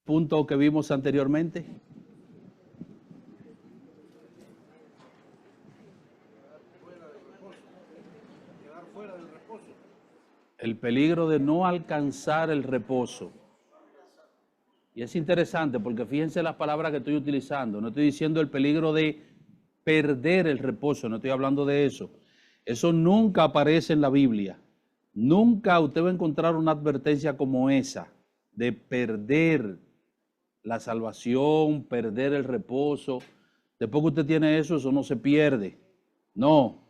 punto que vimos anteriormente? El peligro de no alcanzar el reposo. Y es interesante porque fíjense las palabras que estoy utilizando. No estoy diciendo el peligro de perder el reposo, no estoy hablando de eso. Eso nunca aparece en la Biblia. Nunca usted va a encontrar una advertencia como esa, de perder la salvación, perder el reposo. Después que usted tiene eso, eso no se pierde. No.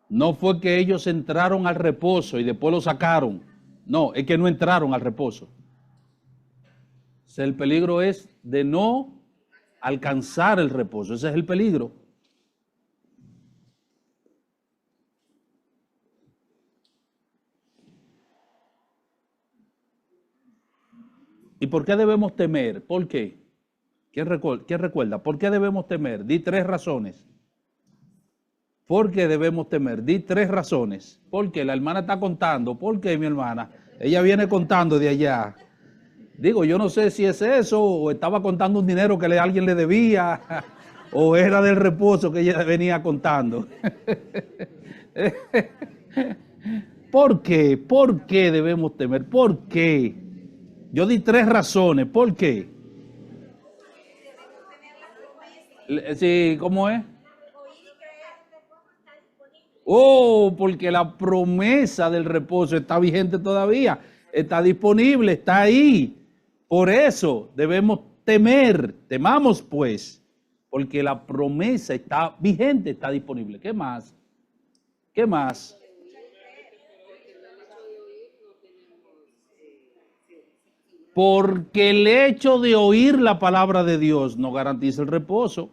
No fue que ellos entraron al reposo y después lo sacaron. No, es que no entraron al reposo. El peligro es de no alcanzar el reposo. Ese es el peligro. ¿Y por qué debemos temer? ¿Por qué? ¿Quién recuerda? ¿Por qué debemos temer? Di 3 razones. ¿Por qué debemos temer? Di 3 razones. ¿Por qué? La hermana está contando. ¿Por qué, mi hermana? Ella viene contando de allá. Digo, yo no sé si es eso, o estaba contando un dinero que alguien le debía, o era del reposo que ella venía contando. ¿Por qué? ¿Por qué debemos temer? ¿Por qué? Yo di 3 razones. ¿Por qué? Sí, ¿cómo es? Oh, porque la promesa del reposo está vigente todavía, está disponible, está ahí. Por eso debemos temer, temamos pues, porque la promesa está vigente, está disponible. ¿Qué más? ¿Qué más? Porque el hecho de oír la palabra de Dios no garantiza el reposo.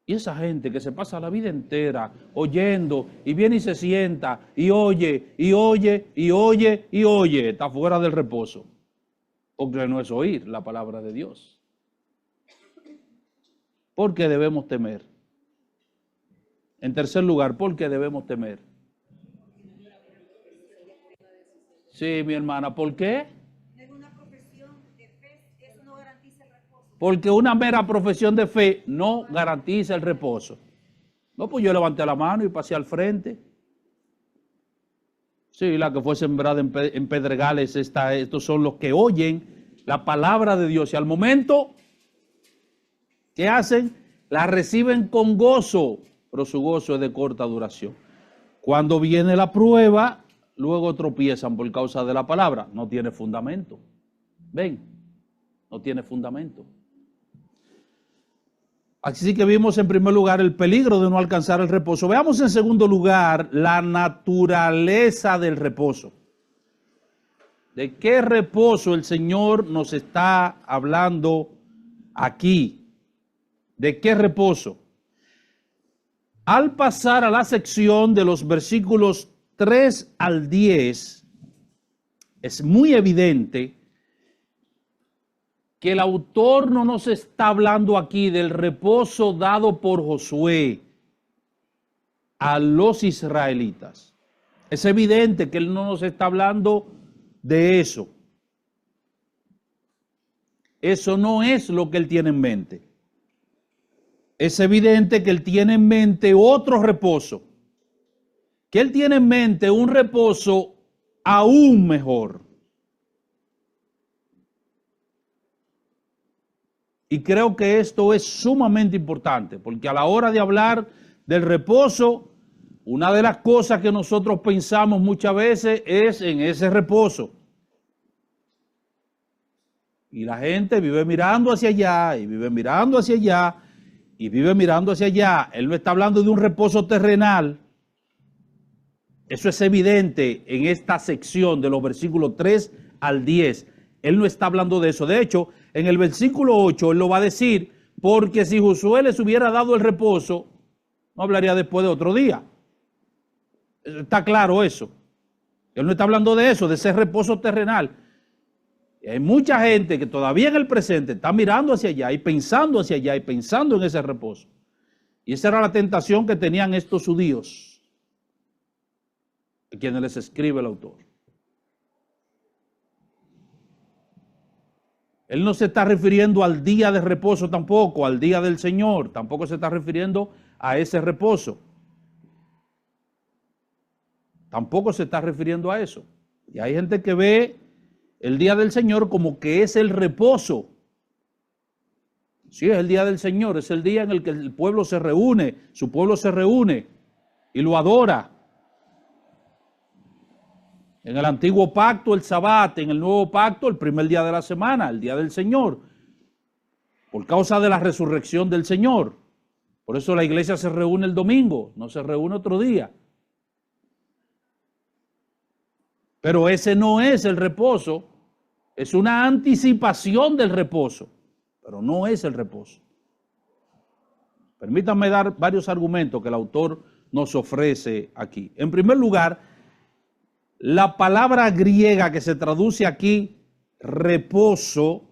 Y esa gente que se pasa la vida entera oyendo y viene y se sienta y oye, y oye, y oye, y oye, está fuera del reposo. Porque no es oír la palabra de Dios. ¿Por qué debemos temer? En tercer lugar, ¿por qué debemos temer? Sí, mi hermana, ¿por qué? Porque una mera profesión de fe no garantiza el reposo. No, pues yo levanté la mano y pasé al frente. Sí, la que fue sembrada en pedregales, estos son los que oyen la palabra de Dios y al momento, ¿qué hacen? La reciben con gozo, pero su gozo es de corta duración. Cuando viene la prueba, luego tropiezan por causa de la palabra. No tiene fundamento. ¿Ven? No tiene fundamento. Así que vimos en primer lugar el peligro de no alcanzar el reposo. Veamos en segundo lugar la naturaleza del reposo. ¿De qué reposo el Señor nos está hablando aquí? ¿De qué reposo? Al pasar a la sección de los versículos 3 al 10, es muy evidente que el autor no nos está hablando aquí del reposo dado por Josué a los israelitas. Es evidente que él no nos está hablando de eso. Eso no es lo que él tiene en mente. Es evidente que él tiene en mente otro reposo. Que él tiene en mente un reposo aún mejor. Y creo que esto es sumamente importante, porque a la hora de hablar del reposo, una de las cosas que nosotros pensamos muchas veces es en ese reposo. Y la gente vive mirando hacia allá, y vive mirando hacia allá, y vive mirando hacia allá. Él no está hablando de un reposo terrenal. Eso es evidente en esta sección de los versículos 3 al 10. Él no está hablando de eso. De hecho, en el versículo 8, él lo va a decir, porque si Josué les hubiera dado el reposo, no hablaría después de otro día. Está claro eso. Él no está hablando de eso, de ese reposo terrenal. Y hay mucha gente que todavía en el presente está mirando hacia allá y pensando hacia allá y pensando en ese reposo. Y esa era la tentación que tenían estos judíos, a quienes les escribe el autor. Él no se está refiriendo al día de reposo tampoco, al día del Señor, tampoco se está refiriendo a ese reposo. Tampoco se está refiriendo a eso. Y hay gente que ve el día del Señor como que es el reposo. Sí, es el día del Señor, es el día en el que el pueblo se reúne, su pueblo se reúne y lo adora. En el antiguo pacto el Sabbat, en el nuevo pacto el primer día de la semana, el día del Señor, por causa de la resurrección del Señor. Por eso la iglesia se reúne el domingo, no se reúne otro día. Pero ese no es el reposo, es una anticipación del reposo, pero no es el reposo. Permítanme dar varios argumentos que el autor nos ofrece aquí. En primer lugar, la palabra griega que se traduce aquí, reposo,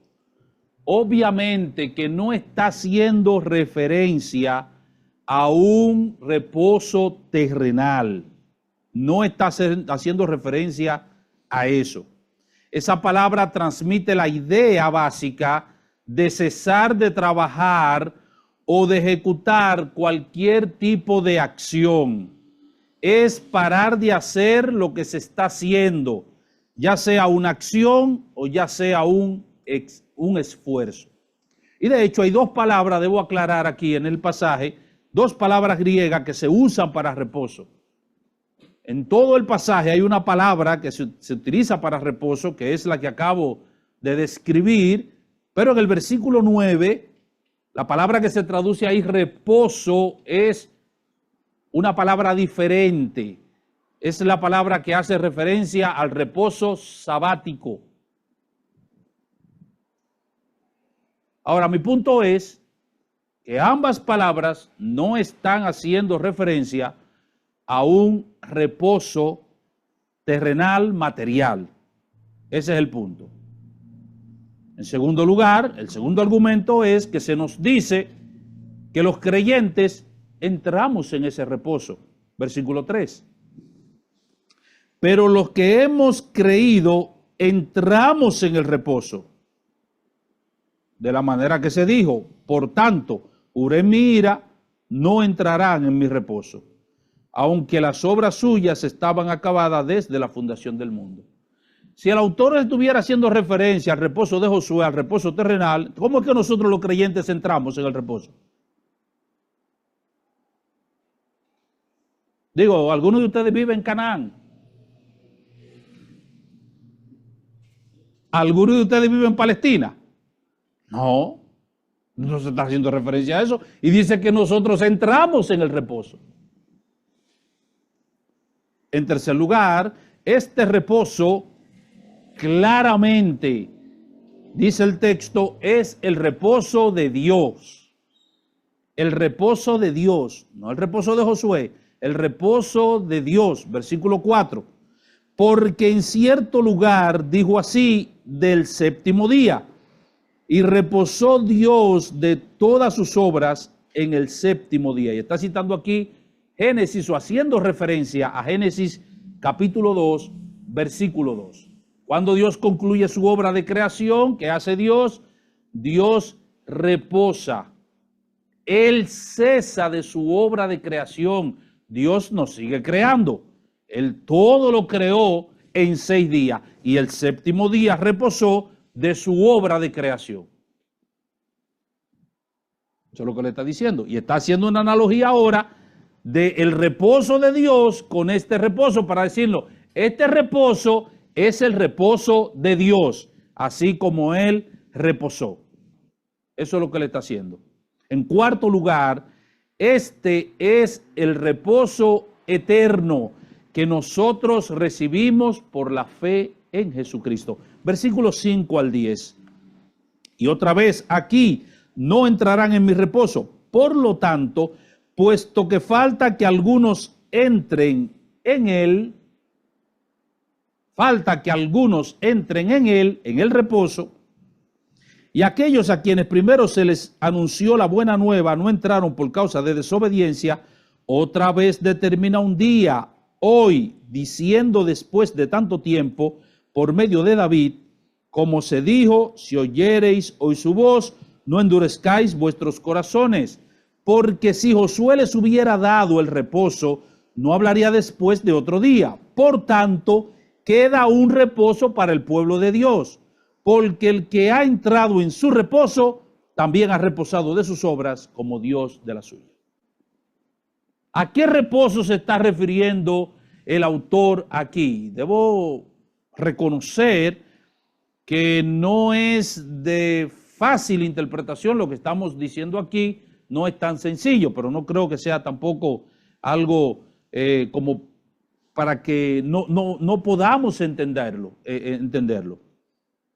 obviamente que no está haciendo referencia a un reposo terrenal. No está haciendo referencia a eso. Esa palabra transmite la idea básica de cesar de trabajar o de ejecutar cualquier tipo de acción. Es parar de hacer lo que se está haciendo, ya sea una acción o ya sea un esfuerzo. Y de hecho hay dos palabras, debo aclarar aquí en el pasaje, dos palabras griegas que se usan para reposo. En todo el pasaje hay una palabra que se utiliza para reposo, que es la que acabo de describir, pero en el versículo 9, la palabra que se traduce ahí, reposo, es una palabra diferente. Es la palabra que hace referencia al reposo sabático. Ahora, mi punto es que ambas palabras no están haciendo referencia a un reposo terrenal material. Ese es el punto. En segundo lugar, el segundo argumento es que se nos dice que los creyentes entramos en ese reposo. Versículo 3. Pero los que hemos creído entramos en el reposo. De la manera que se dijo, por tanto, juré en mi ira, no entrarán en mi reposo, aunque las obras suyas estaban acabadas desde la fundación del mundo. Si el autor estuviera haciendo referencia al reposo de Josué, al reposo terrenal, ¿cómo es que nosotros los creyentes entramos en el reposo? Digo, ¿algunos de ustedes viven en Canaán? ¿Algunos de ustedes viven en Palestina? No, no se está haciendo referencia a eso. Y dice que nosotros entramos en el reposo. En tercer lugar, este reposo claramente, dice el texto, es el reposo de Dios. El reposo de Dios, no el reposo de Josué, el reposo de Dios, versículo 4. Porque en cierto lugar dijo así del séptimo día, y reposó Dios de todas sus obras en el séptimo día. Y está citando aquí Génesis, o haciendo referencia a Génesis capítulo 2, versículo 2. Cuando Dios concluye su obra de creación, ¿qué hace Dios? Dios reposa. Él cesa de su obra de creación. Dios nos sigue creando. Él todo lo creó en 6 días y el séptimo día reposó de su obra de creación. Eso es lo que le está diciendo. Y está haciendo una analogía ahora del reposo de Dios con este reposo para decirlo. Este reposo es el reposo de Dios, así como Él reposó. Eso es lo que le está haciendo. En cuarto lugar, este es el reposo eterno que nosotros recibimos por la fe en Jesucristo. Versículos 5 al 10. Y otra vez, aquí no entrarán en mi reposo. Por lo tanto, puesto que falta que algunos entren en él, en el reposo, y aquellos a quienes primero se les anunció la buena nueva no entraron por causa de desobediencia, otra vez determina un día, hoy, diciendo después de tanto tiempo, por medio de David, como se dijo, si oyereis hoy su voz, no endurezcáis vuestros corazones, porque si Josué les hubiera dado el reposo, no hablaría después de otro día. Por tanto, queda un reposo para el pueblo de Dios, porque el que ha entrado en su reposo, también ha reposado de sus obras como Dios de la suya. ¿A qué reposo se está refiriendo el autor aquí? Debo reconocer que no es de fácil interpretación lo que estamos diciendo aquí, no es tan sencillo, pero no creo que sea tampoco algo como para que no podamos entenderlo.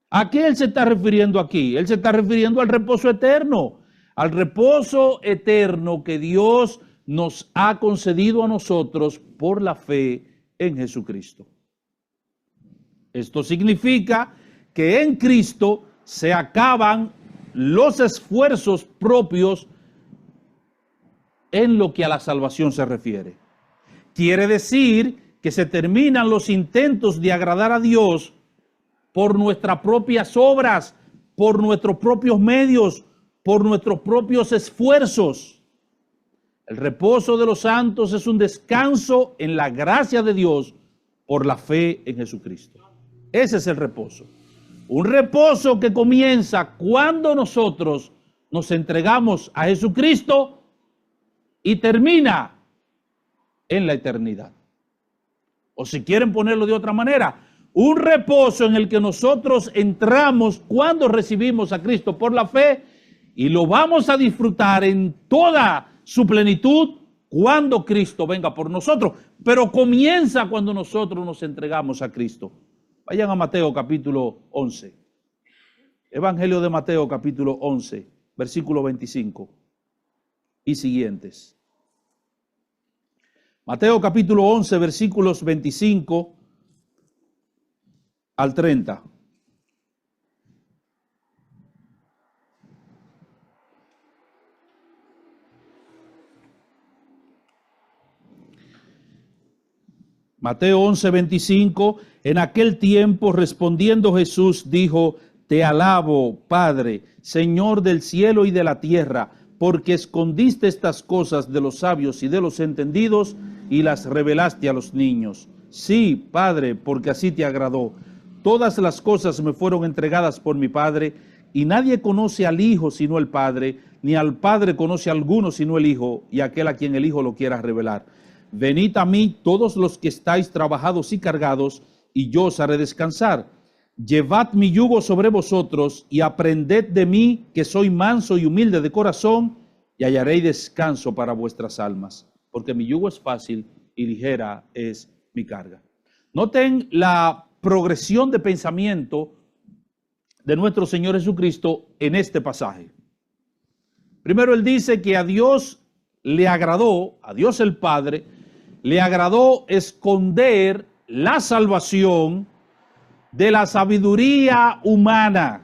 ¿A qué él se está refiriendo aquí? Él se está refiriendo al reposo eterno que Dios nos ha concedido a nosotros por la fe en Jesucristo. Esto significa que en Cristo se acaban los esfuerzos propios en lo que a la salvación se refiere. Quiere decir que se terminan los intentos de agradar a Dios por nuestras propias obras, por nuestros propios medios, por nuestros propios esfuerzos. El reposo de los santos es un descanso en la gracia de Dios por la fe en Jesucristo. Ese es el reposo. Un reposo que comienza cuando nosotros nos entregamos a Jesucristo y termina en la eternidad. O si quieren ponerlo de otra manera, un reposo en el que nosotros entramos cuando recibimos a Cristo por la fe y lo vamos a disfrutar en toda su plenitud cuando Cristo venga por nosotros. Pero comienza cuando nosotros nos entregamos a Cristo. Vayan a Mateo capítulo 11. Evangelio de Mateo capítulo 11, versículo 25 y siguientes. Mateo capítulo 11, versículos 25 al 30. Mateo 11, 25. En aquel tiempo respondiendo Jesús dijo: Te alabo, Padre, Señor del cielo y de la tierra, porque escondiste estas cosas de los sabios y de los entendidos y las revelaste a los niños. Sí, Padre, porque así te agradó. Todas las cosas me fueron entregadas por mi Padre, y nadie conoce al Hijo sino el Padre, ni al Padre conoce a alguno sino el Hijo, y aquel a quien el Hijo lo quiera revelar. Venid a mí todos los que estáis trabajados y cargados, y yo os haré descansar. Llevad mi yugo sobre vosotros, y aprended de mí, que soy manso y humilde de corazón, y hallaréis descanso para vuestras almas, porque mi yugo es fácil y ligera es mi carga. Noten la progresión de pensamiento de nuestro Señor Jesucristo en este pasaje. Primero él dice que a Dios le agradó, a Dios el Padre, le agradó esconder la salvación de la sabiduría humana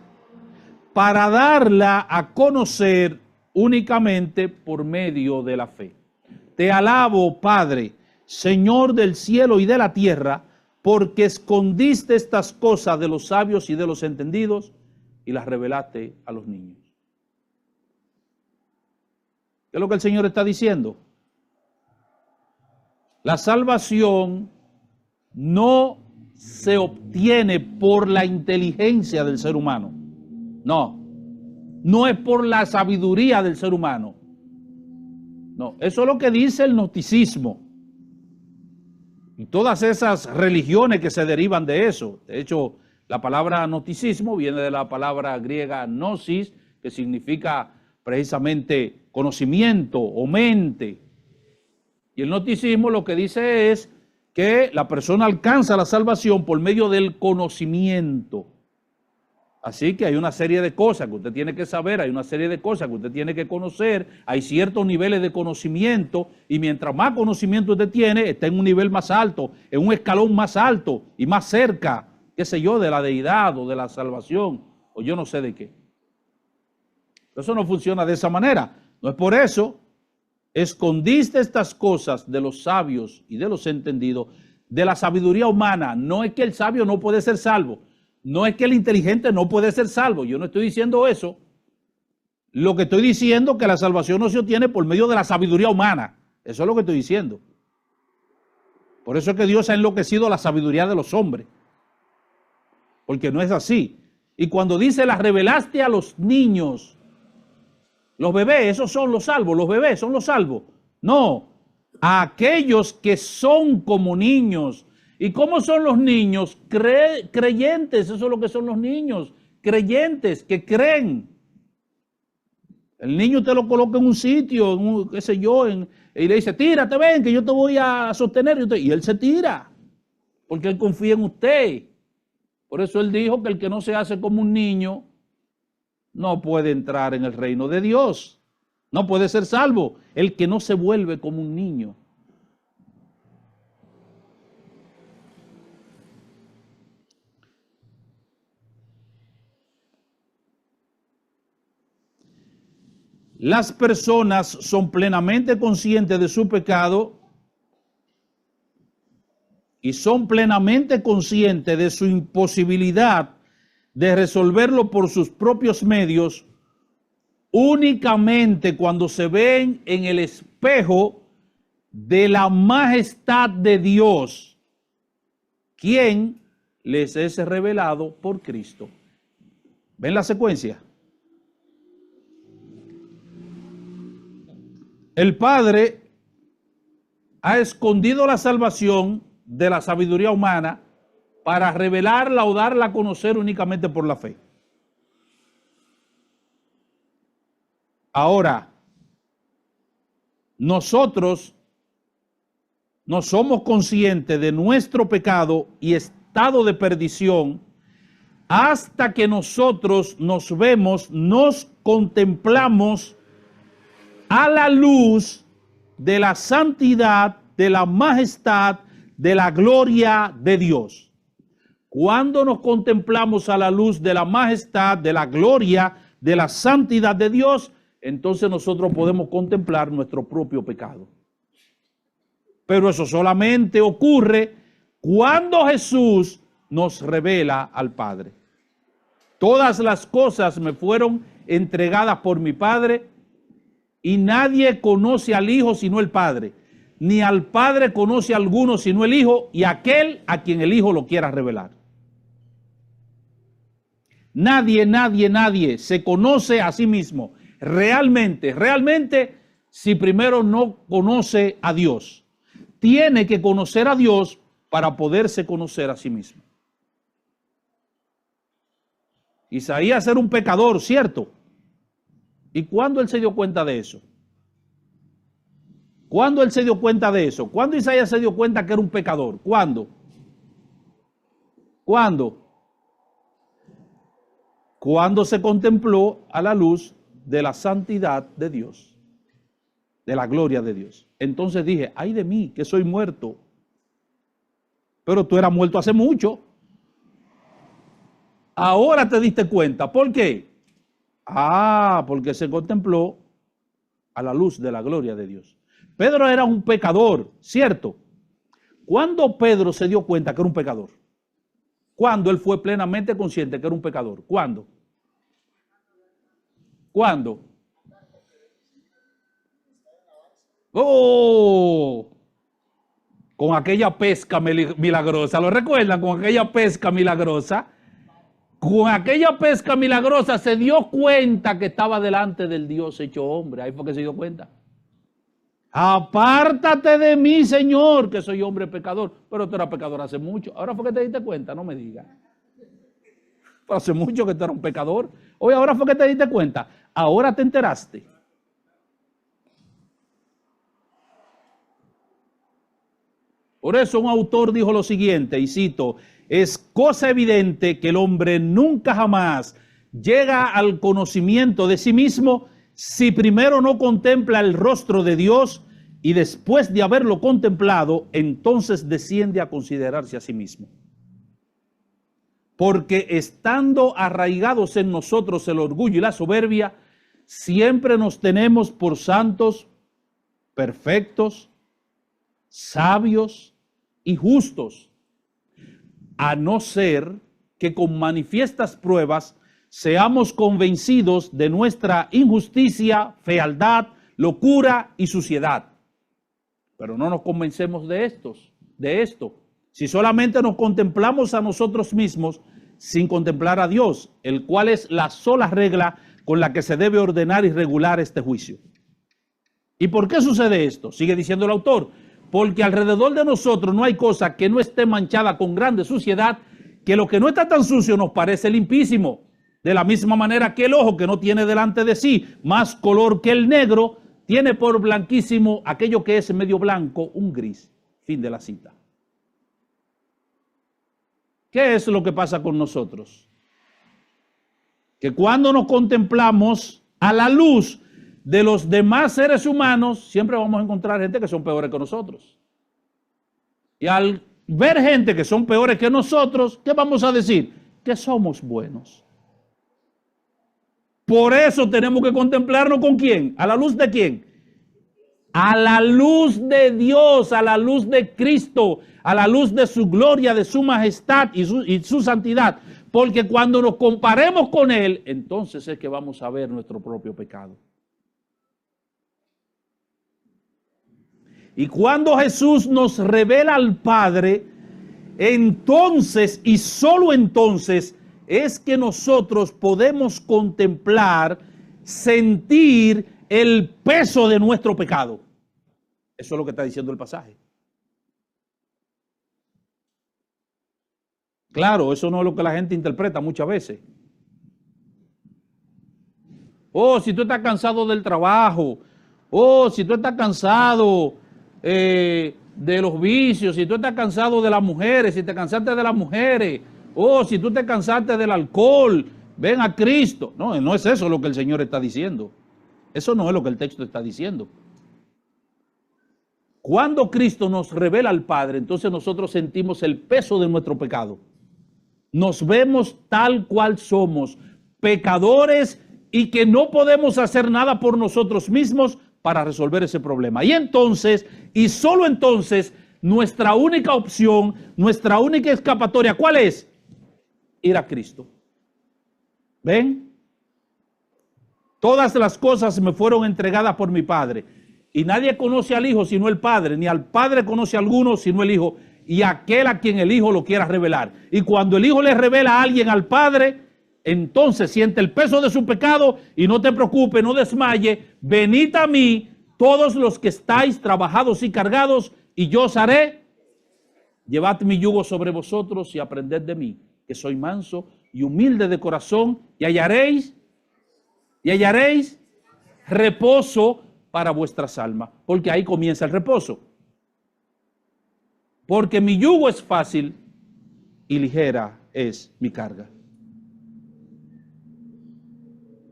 para darla a conocer únicamente por medio de la fe. Te alabo, Padre, Señor del cielo y de la tierra, porque escondiste estas cosas de los sabios y de los entendidos y las revelaste a los niños. ¿Qué es lo que el Señor está diciendo? La salvación no se obtiene por la inteligencia del ser humano. No es por la sabiduría del ser humano. No, eso es lo que dice el gnosticismo y todas esas religiones que se derivan de eso. De hecho, la palabra gnosticismo viene de la palabra griega gnosis, que significa precisamente conocimiento o mente. Y el gnosticismo lo que dice es que la persona alcanza la salvación por medio del conocimiento. Así que hay una serie de cosas que usted tiene que saber, hay una serie de cosas que usted tiene que conocer, hay ciertos niveles de conocimiento, y mientras más conocimiento usted tiene, está en un nivel más alto, en un escalón más alto y más cerca, qué sé yo, de la deidad o de la salvación, o yo no sé de qué. Eso no funciona de esa manera. No es por eso. Escondiste estas cosas de los sabios y de los entendidos, de la sabiduría humana. No es que el sabio no puede ser salvo. No es que el inteligente no puede ser salvo, yo no estoy diciendo eso. Lo que estoy diciendo es que la salvación no se obtiene por medio de la sabiduría humana. Eso es lo que estoy diciendo. Por eso es que Dios ha enloquecido la sabiduría de los hombres. Porque no es así. Y cuando dice, las revelaste a los niños, los bebés, esos son los salvos, los bebés son los salvos. No, a aquellos que son como niños. ¿Y cómo son los niños? Creyentes, eso es lo que son los niños. Creyentes, que creen. El niño te lo coloca en un sitio, qué sé yo, y le dice, tírate, ven, que yo te voy a sostener. Y él se tira, porque él confía en usted. Por eso él dijo que el que no se hace como un niño no puede entrar en el reino de Dios. No puede ser salvo el que no se vuelve como un niño. Las personas son plenamente conscientes de su pecado y son plenamente conscientes de su imposibilidad de resolverlo por sus propios medios únicamente cuando se ven en el espejo de la majestad de Dios, quien les es revelado por Cristo. ¿Ven la secuencia? El Padre ha escondido la salvación de la sabiduría humana para revelarla o darla a conocer únicamente por la fe. Ahora, nosotros no somos conscientes de nuestro pecado y estado de perdición hasta que nosotros nos vemos, nos contemplamos a la luz de la santidad, de la majestad, de la gloria de Dios. Cuando nos contemplamos a la luz de la majestad, de la gloria, de la santidad de Dios, entonces nosotros podemos contemplar nuestro propio pecado. Pero eso solamente ocurre cuando Jesús nos revela al Padre. Todas las cosas me fueron entregadas por mi Padre, y nadie conoce al Hijo sino el Padre, ni al Padre conoce a alguno sino el Hijo y aquel a quien el Hijo lo quiera revelar. Nadie se conoce a sí mismo. Realmente, si primero no conoce a Dios. Tiene que conocer a Dios para poderse conocer a sí mismo. Isaías era un pecador, ¿cierto? ¿Y cuándo él se dio cuenta de eso? ¿Cuándo él se dio cuenta de eso? ¿Cuándo Isaías se dio cuenta que era un pecador? ¿Cuándo? ¿Cuándo? Cuando se contempló a la luz de la santidad de Dios, de la gloria de Dios. Entonces dije, ay de mí, que soy muerto. Pero tú eras muerto hace mucho. Ahora te diste cuenta. ¿Por qué? Porque se contempló a la luz de la gloria de Dios. Pedro era un pecador, ¿cierto? ¿Cuándo Pedro se dio cuenta que era un pecador? ¿Cuándo él fue plenamente consciente que era un pecador? ¿Cuándo? ¿Cuándo? ¡Oh! Con aquella pesca milagrosa. ¿Lo recuerdan? Con aquella pesca milagrosa. Con aquella pesca milagrosa se dio cuenta que estaba delante del Dios hecho hombre. Ahí fue que se dio cuenta. Apártate de mí, Señor, que soy hombre pecador. Pero tú eras pecador hace mucho. Ahora fue que te diste cuenta, no me digas. Pero hace mucho que tú eras un pecador. Hoy ahora fue que te diste cuenta. Ahora te enteraste. Por eso un autor dijo lo siguiente, y cito, es cosa evidente que el hombre nunca jamás llega al conocimiento de sí mismo si primero no contempla el rostro de Dios y después de haberlo contemplado, entonces desciende a considerarse a sí mismo. Porque estando arraigados en nosotros el orgullo y la soberbia, siempre nos tenemos por santos, perfectos, sabios y justos, a no ser que con manifiestas pruebas seamos convencidos de nuestra injusticia, fealdad, locura y suciedad. Pero no nos convencemos de esto. Si solamente nos contemplamos a nosotros mismos sin contemplar a Dios, el cual es la sola regla con la que se debe ordenar y regular este juicio. ¿Y por qué sucede esto? Sigue diciendo el autor. Porque alrededor de nosotros no hay cosa que no esté manchada con grande suciedad, que lo que no está tan sucio nos parece limpísimo. De la misma manera que el ojo que no tiene delante de sí más color que el negro, tiene por blanquísimo aquello que es medio blanco, un gris. Fin de la cita. ¿Qué es lo que pasa con nosotros? Que cuando nos contemplamos a la luz de los demás seres humanos, siempre vamos a encontrar gente que son peores que nosotros. Y al ver gente que son peores que nosotros, ¿qué vamos a decir? Que somos buenos. Por eso tenemos que contemplarnos ¿con quién? ¿A la luz de quién? A la luz de Dios, a la luz de Cristo, a la luz de su gloria, de su majestad y su santidad. Porque cuando nos comparemos con Él, entonces es que vamos a ver nuestro propio pecado. Y cuando Jesús nos revela al Padre, entonces y solo entonces es que nosotros podemos contemplar, sentir el peso de nuestro pecado. Eso es lo que está diciendo el pasaje. Claro, eso no es lo que la gente interpreta muchas veces. Oh, si tú estás cansado del trabajo. Oh, si tú estás cansado de los vicios. Si tú estás cansado de las mujeres. Si te cansaste de las mujeres. Oh, si tú te cansaste del alcohol. Ven a Cristo. No, no es eso lo que el Señor está diciendo. Eso no es lo que el texto está diciendo. Cuando Cristo nos revela al Padre, entonces nosotros sentimos el peso de nuestro pecado. Nos vemos tal cual somos, pecadores y que no podemos hacer nada por nosotros mismos para resolver ese problema. Y entonces, y solo entonces, nuestra única opción, nuestra única escapatoria, ¿cuál es? Ir a Cristo. ¿Ven? Todas las cosas me fueron entregadas por mi Padre. Y nadie conoce al Hijo sino el Padre, ni al Padre conoce a alguno sino el Hijo, y aquel a quien el Hijo lo quiera revelar. Y cuando el Hijo le revela a alguien al Padre, entonces siente el peso de su pecado y no te preocupes, no desmaye. Venid a mí todos los que estáis trabajados y cargados, y yo os haré. Llevad mi yugo sobre vosotros y aprended de mí, que soy manso y humilde de corazón, y hallaréis reposo para vuestras almas, porque ahí comienza el reposo. Porque mi yugo es fácil y ligera es mi carga.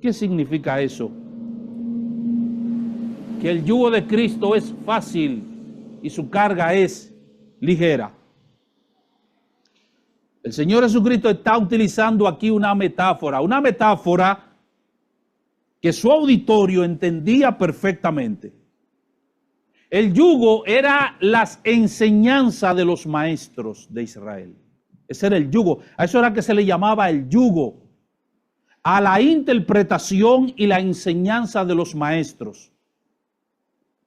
¿Qué significa eso? Que el yugo de Cristo es fácil y su carga es ligera. El Señor Jesucristo está utilizando aquí una metáfora que su auditorio entendía perfectamente. El yugo era las enseñanzas de los maestros de Israel. Ese era el yugo. A eso era que se le llamaba el yugo. A la interpretación y la enseñanza de los maestros.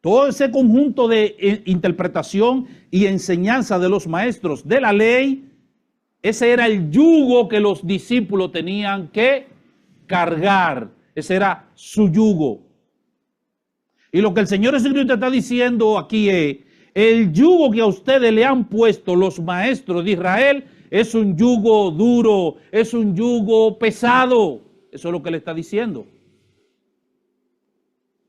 Todo ese conjunto de interpretación y enseñanza de los maestros de la ley, ese era el yugo que los discípulos tenían que cargar. Ese era su yugo. Y lo que el Señor Jesucristo está diciendo aquí es, el yugo que a ustedes le han puesto los maestros de Israel es un yugo duro, es un yugo pesado. Eso es lo que le está diciendo.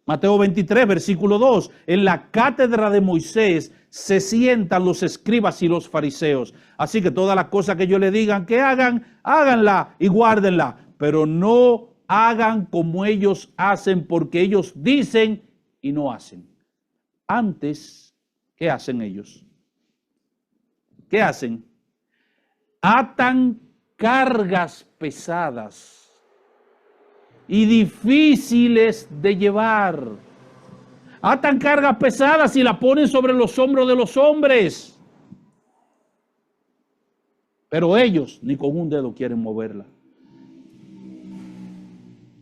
Mateo 23, versículo 2. En la cátedra de Moisés se sientan los escribas y los fariseos. Así que todas las cosas que ellos le digan que hagan, háganla y guárdenla. Pero no hagan como ellos hacen, porque ellos dicen y no hacen. Antes, ¿qué hacen ellos? ¿Qué hacen? Atan cargas pesadas y difíciles de llevar. Atan cargas pesadas y la ponen sobre los hombros de los hombres. Pero ellos ni con un dedo quieren moverla.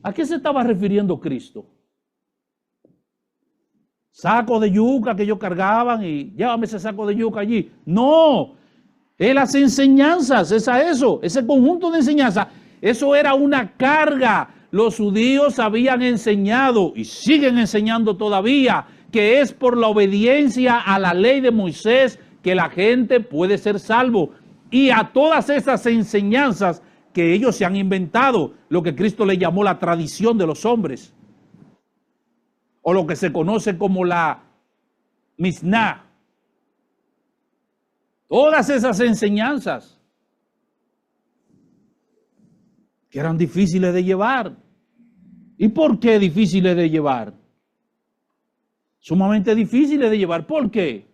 ¿A qué se estaba refiriendo Cristo? Saco de yuca que ellos cargaban y llévame ese saco de yuca allí. No, es las enseñanzas, es a eso, ese conjunto de enseñanzas. Eso era una carga. Los judíos habían enseñado y siguen enseñando todavía que es por la obediencia a la ley de Moisés que la gente puede ser salvo. Y a todas esas enseñanzas que ellos se han inventado, lo que Cristo le llamó la tradición de los hombres, o lo que se conoce como la Misná. Todas esas enseñanzas que eran difíciles de llevar. ¿Y por qué difíciles de llevar? Sumamente difíciles de llevar. ¿Por qué?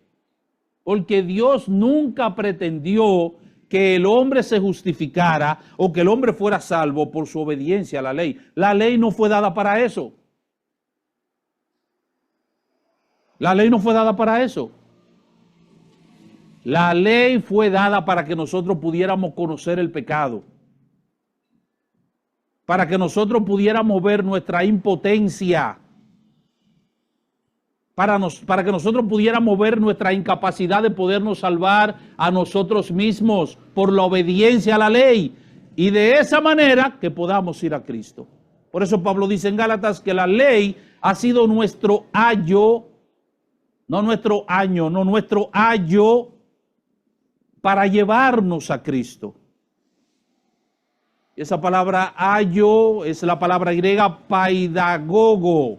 Porque Dios nunca pretendió que el hombre se justificara o que el hombre fuera salvo por su obediencia a la ley. La ley no fue dada para eso. La ley no fue dada para eso. La ley fue dada para que nosotros pudiéramos conocer el pecado, para que nosotros pudiéramos ver nuestra impotencia, para que nosotros pudiéramos ver nuestra incapacidad de podernos salvar a nosotros mismos por la obediencia a la ley, y de esa manera que podamos ir a Cristo. Por eso Pablo dice en Gálatas que la ley ha sido nuestro ayo, no nuestro año, no nuestro ayo para llevarnos a Cristo. Esa palabra ayo es la palabra griega paidagogo,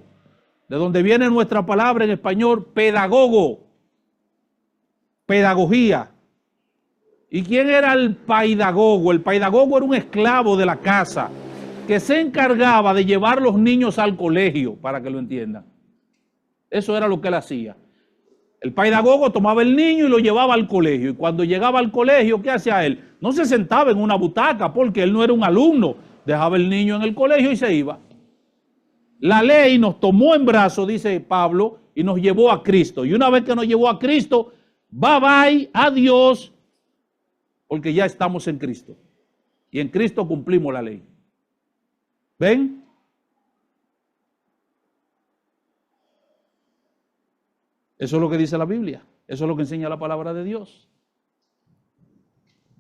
de donde viene nuestra palabra en español pedagogo, pedagogía. ¿Y quién era el paidagogo? El paidagogo era un esclavo de la casa que se encargaba de llevar los niños al colegio, para que lo entiendan. Eso era lo que él hacía. El paidagogo tomaba el niño y lo llevaba al colegio. Y cuando llegaba al colegio, ¿qué hacía él? No se sentaba en una butaca porque él no era un alumno. Dejaba el niño en el colegio y se iba. La ley nos tomó en brazos, dice Pablo, y nos llevó a Cristo. Y una vez que nos llevó a Cristo, bye bye, adiós, porque ya estamos en Cristo. Y en Cristo cumplimos la ley. ¿Ven? Eso es lo que dice la Biblia. Eso es lo que enseña la palabra de Dios.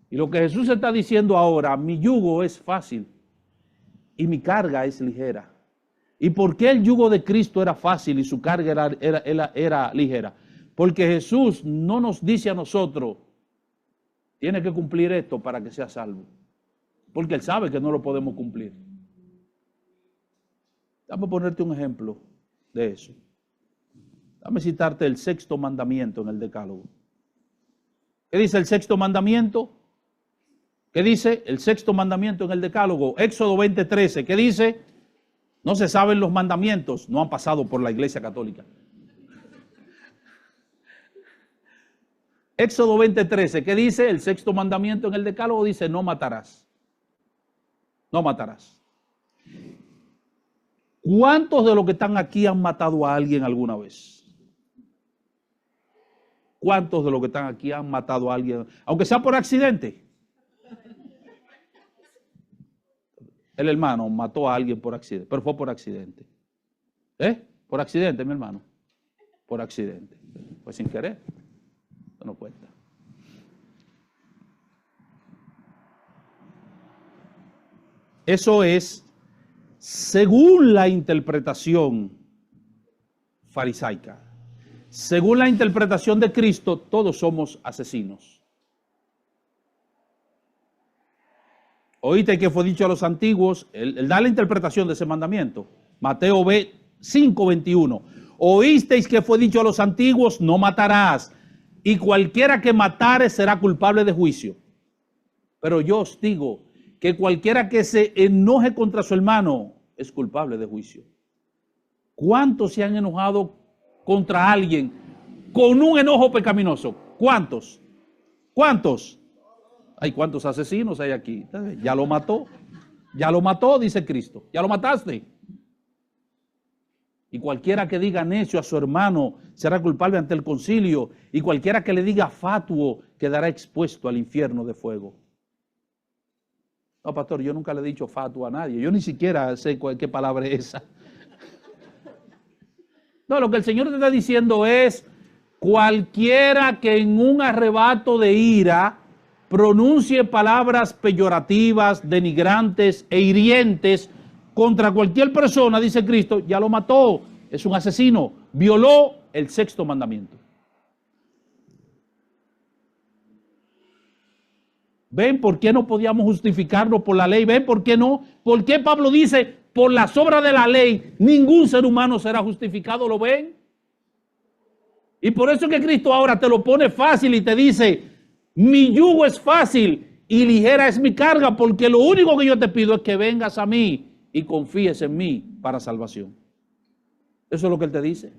Y lo que Jesús está diciendo ahora, mi yugo es fácil y mi carga es ligera. ¿Y por qué el yugo de Cristo era fácil y su carga era ligera? Porque Jesús no nos dice a nosotros, tiene que cumplir esto para que sea salvo. Porque Él sabe que no lo podemos cumplir. Déjame ponerte un ejemplo de eso. Déjame citarte el sexto mandamiento en el Decálogo. ¿Qué dice el sexto mandamiento? ¿Qué dice el sexto mandamiento en el Decálogo? Éxodo 20:13. ¿Qué dice? No se saben los mandamientos, no han pasado por la Iglesia Católica. Éxodo 20:13. ¿Qué dice? El sexto mandamiento en el Decálogo dice, no matarás. No matarás. ¿Cuántos de los que están aquí han matado a alguien alguna vez? ¿Cuántos de los que están aquí han matado a alguien, aunque sea por accidente? El hermano mató a alguien por accidente, pero fue por accidente. Por accidente, mi hermano. Por accidente. Pues sin querer. Eso no cuenta. Eso es según la interpretación farisaica. Según la interpretación de Cristo, todos somos asesinos. Oíste que fue dicho a los antiguos, él da la interpretación de ese mandamiento. Mateo 5:21. Oísteis que fue dicho a los antiguos, no matarás, y cualquiera que matare será culpable de juicio. Pero yo os digo que cualquiera que se enoje contra su hermano es culpable de juicio. ¿Cuántos se han enojado contra alguien con un enojo pecaminoso? ¿Cuántos? ¿Cuántos? Hay cuántos asesinos hay aquí. Ya lo mató, dice Cristo. Ya lo mataste. Y cualquiera que diga necio a su hermano será culpable ante el concilio. Y cualquiera que le diga fatuo quedará expuesto al infierno de fuego. No, pastor, yo nunca le he dicho fatuo a nadie. Yo ni siquiera sé qué palabra es esa. No, lo que el Señor te está diciendo es, cualquiera que en un arrebato de ira pronuncie palabras peyorativas, denigrantes e hirientes contra cualquier persona, dice Cristo, ya lo mató, es un asesino, violó el sexto mandamiento. ¿Ven por qué no podíamos justificarnos por la ley? ¿Ven por qué no? ¿Por qué Pablo dice, por las obras de la ley, ningún ser humano será justificado? ¿Lo ven? Y por eso es que Cristo ahora te lo pone fácil y te dice, mi yugo es fácil y ligera es mi carga, porque lo único que yo te pido es que vengas a mí y confíes en mí para salvación. Eso es lo que Él te dice.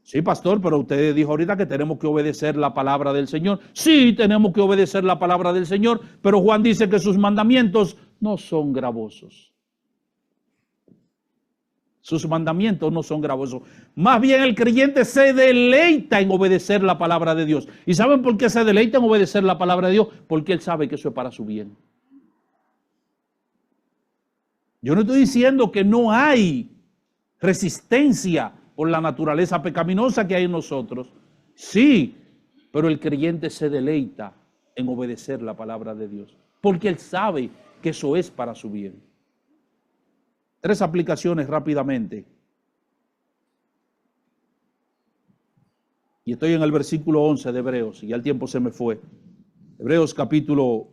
Sí, pastor, pero usted dijo ahorita que tenemos que obedecer la palabra del Señor. Sí, tenemos que obedecer la palabra del Señor, pero Juan dice que sus mandamientos no son gravosos. Sus mandamientos no son gravosos. Más bien el creyente se deleita en obedecer la palabra de Dios. ¿Y saben por qué se deleita en obedecer la palabra de Dios? Porque él sabe que eso es para su bien. Yo no estoy diciendo que no hay resistencia por la naturaleza pecaminosa que hay en nosotros. Sí, pero el creyente se deleita en obedecer la palabra de Dios, porque él sabe que eso es para su bien. 3 aplicaciones rápidamente. Y estoy en el versículo 11 de Hebreos, y ya el tiempo se me fue. Hebreos capítulo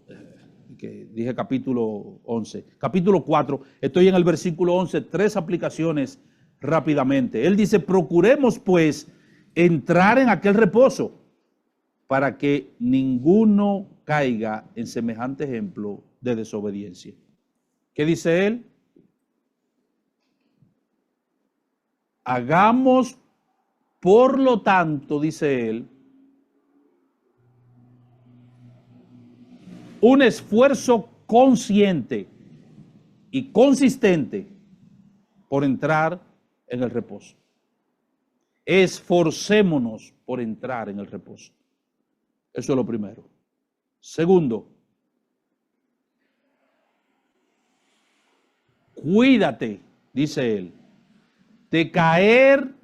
11. Capítulo 4, estoy en el versículo 11, 3 aplicaciones rápidamente. Él dice, procuremos pues entrar en aquel reposo para que ninguno caiga en semejante ejemplo de desobediencia. ¿Qué dice él? Hagamos, por lo tanto, dice él, un esfuerzo consciente y consistente por entrar en el reposo. Esforcémonos por entrar en el reposo. Eso es lo primero. Segundo, cuídate, dice él, de caer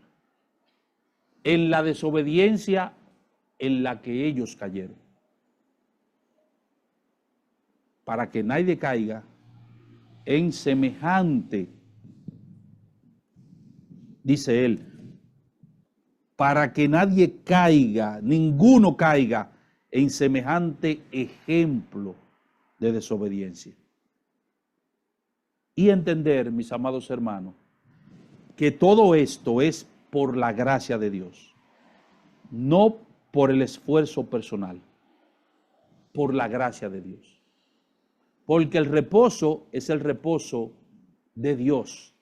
en la desobediencia en la que ellos cayeron. Para que nadie caiga en semejante, dice él, para que nadie caiga, ninguno caiga en semejante ejemplo de desobediencia. Y entender, mis amados hermanos, que todo esto es por la gracia de Dios, no por el esfuerzo personal, por la gracia de Dios. Porque el reposo es el reposo de Dios.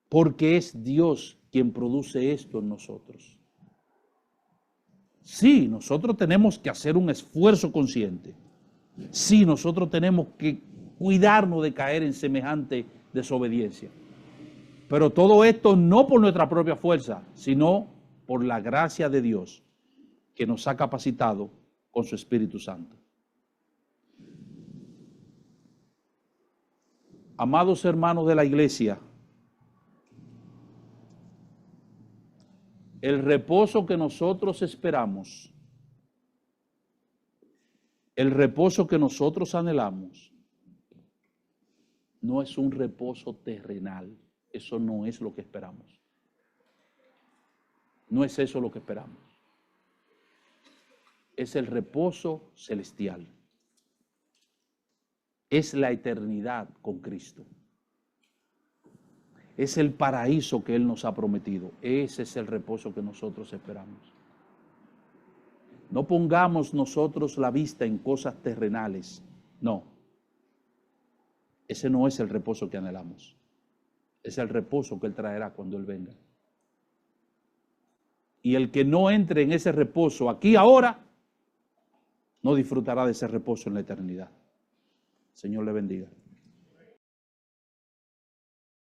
Porque es Dios quien produce esto en nosotros. Sí, nosotros tenemos que hacer un esfuerzo consciente. Sí, nosotros tenemos que cuidarnos de caer en semejante desobediencia. Pero todo esto no por nuestra propia fuerza, sino por la gracia de Dios que nos ha capacitado con su Espíritu Santo. Amados hermanos de la iglesia, el reposo que nosotros esperamos, el reposo que nosotros anhelamos, no es un reposo terrenal. Eso no es lo que esperamos. No es eso lo que esperamos. Es el reposo celestial. Es la eternidad con Cristo. Es el paraíso que Él nos ha prometido. Ese es el reposo que nosotros esperamos. No pongamos nosotros la vista en cosas terrenales. No. Ese no es el reposo que anhelamos. Es el reposo que Él traerá cuando Él venga. Y el que no entre en ese reposo aquí ahora, no disfrutará de ese reposo en la eternidad. Señor le bendiga.